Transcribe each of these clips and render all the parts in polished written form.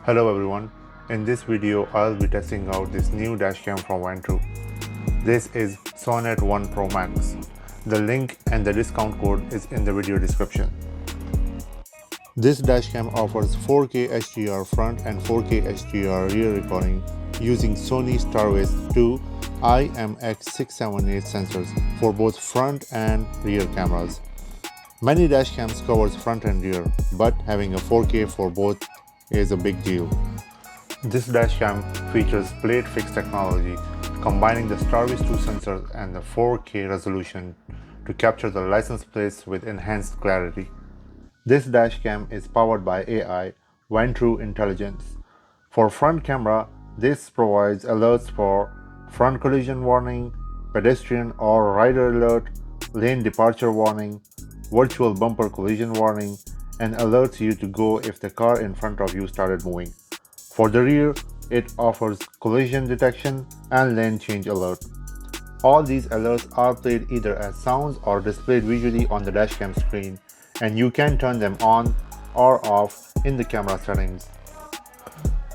Hello everyone, in this video I'll be testing out this new dashcam from Vantrue. This is Sonnet 1 Pro Max. The link and the discount code is in the video description. This dashcam offers 4K HDR front and 4K HDR rear recording using Sony Starways 2 IMX678 sensors for both front and rear cameras. Many dashcams covers front and rear, but having a 4K for both is a big deal. This dashcam features plate fix technology, combining the Starways 2 sensors and the 4K resolution to capture the license plates with enhanced clarity. This dashcam is powered by AI Vantrue intelligence. For front camera, this provides alerts for front collision warning, pedestrian or rider alert, lane departure warning, virtual bumper collision warning, and alerts you to go if the car in front of you started moving. For the rear, it offers collision detection and lane change alert. All these alerts are played either as sounds or displayed visually on the dashcam screen, and you can turn them on or off in the camera settings.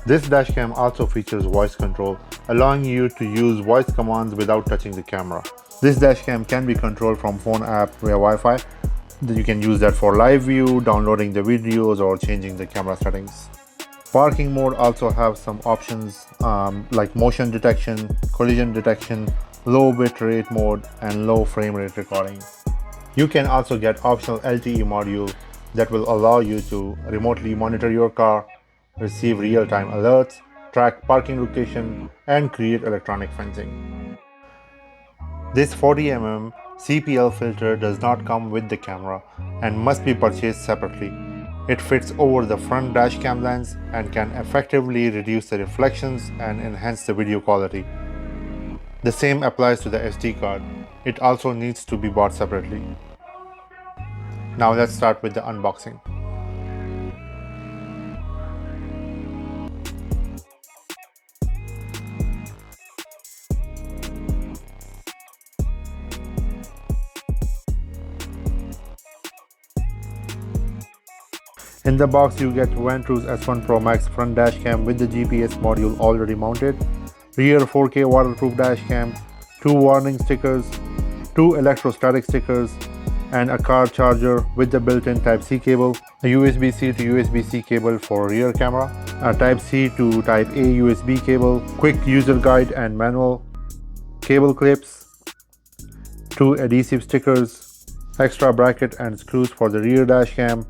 This dashcam also features voice control, allowing you to use voice commands without touching the camera. This dashcam can be controlled from phone app via Wi-Fi. You can use that for live view, downloading the videos, or changing the camera settings. Parking mode also have some options like motion detection, collision detection, low bit rate mode, and low frame rate recording. You can also get optional LTE module that will allow you to remotely monitor your car, receive real-time alerts, track parking location, and create electronic fencing. This 40mm CPL filter does not come with the camera and must be purchased separately. It fits over the front dashcam lens and can effectively reduce the reflections and enhance the video quality. The same applies to the SD card. It also needs to be bought separately. Now let's start with the unboxing. In the box you get Vantrue's S1 Pro Max front dashcam with the GPS module already mounted, rear 4K waterproof dashcam, 2 warning stickers, 2 electrostatic stickers, and a car charger with the built-in Type-C cable, a USB-C to USB-C cable for rear camera, a Type-C to Type-A USB cable, quick user guide and manual, cable clips, 2 adhesive stickers, extra bracket and screws for the rear dashcam,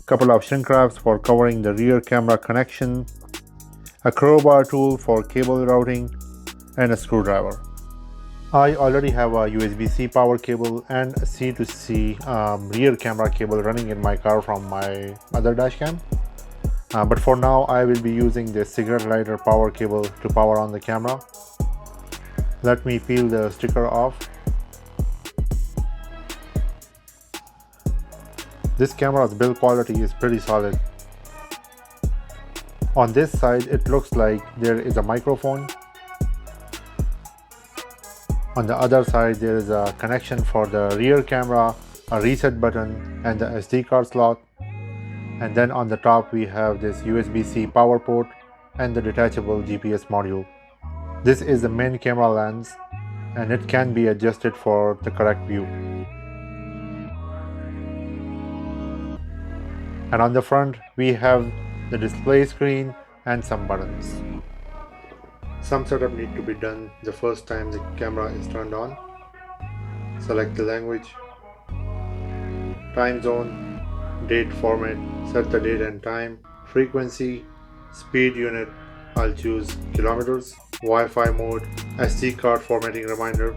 couple of shrink wraps for covering the rear camera connection, a crowbar tool for cable routing, and a screwdriver. I already have a USB-C power cable and a C-to-C rear camera cable running in my car from my other dashcam. But for now, I will be using the cigarette lighter power cable to power on the camera. Let me peel the sticker off. This camera's build quality is pretty solid. On this side, it looks like there is a microphone. On the other side, there is a connection for the rear camera, a reset button, and the SD card slot. And then on the top, we have this USB-C power port and the detachable GPS module. This is the main camera lens, and it can be adjusted for the correct view. And on the front, we have the display screen and some buttons. Some setup need to be done the first time the camera is turned on. Select the language, time zone, date format, set the date and time, frequency, speed unit, I'll choose kilometers, Wi-Fi mode, SD card formatting reminder,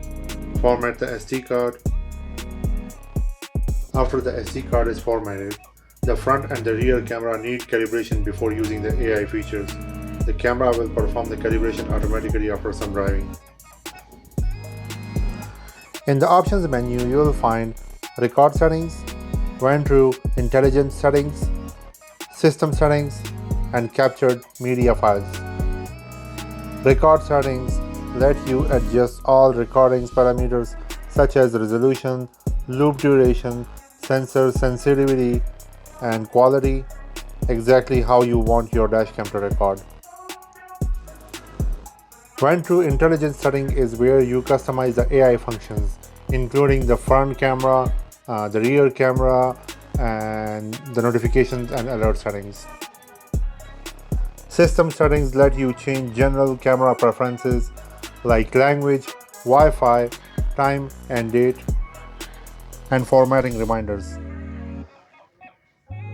format the SD card. After the SD card is formatted, the front and the rear camera need calibration before using the AI features. The camera will perform the calibration automatically after some driving. In the options menu, you will find record settings, Vantrue intelligence settings, system settings, and captured media files. Record settings let you adjust all recordings parameters such as resolution, loop duration, sensor sensitivity, and quality. exactly how you want your dashcam to record. Vantrue intelligence setting is where you customize the AI functions, including the front camera, the rear camera, and the notifications and alert settings. System settings let you change general camera preferences like language, Wi-Fi, time and date, and formatting reminders.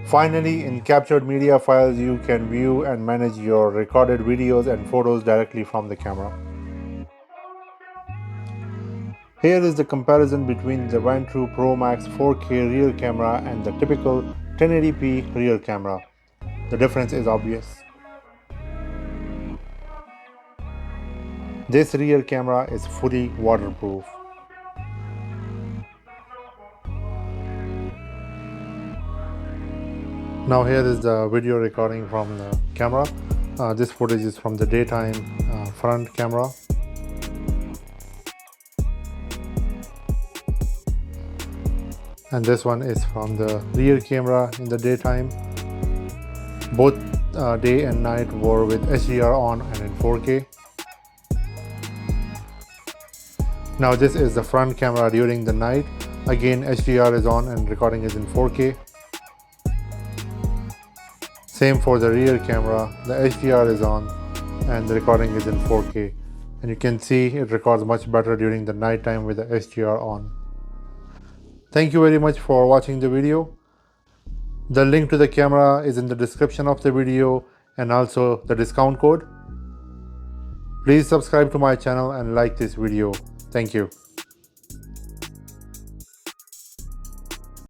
Finally, in captured media files, you can view and manage your recorded videos and photos directly from the camera. Here is the comparison between the Vantrue Pro Max 4K rear camera and the typical 1080p rear camera. The difference is obvious. This rear camera is fully waterproof. Now here is the video recording from the camera. This footage is from the daytime front camera. And this one is from the rear camera in the daytime. Both day and night were with HDR on and in 4K. Now this is the front camera during the night. Again, HDR is on and recording is in 4K. Same for the rear camera, the HDR is on and the recording is in 4K. And you can see it records much better during the night time with the HDR on. Thank you very much for watching the video. The link to the camera is in the description of the video and also the discount code. Please subscribe to my channel and like this video. Thank you.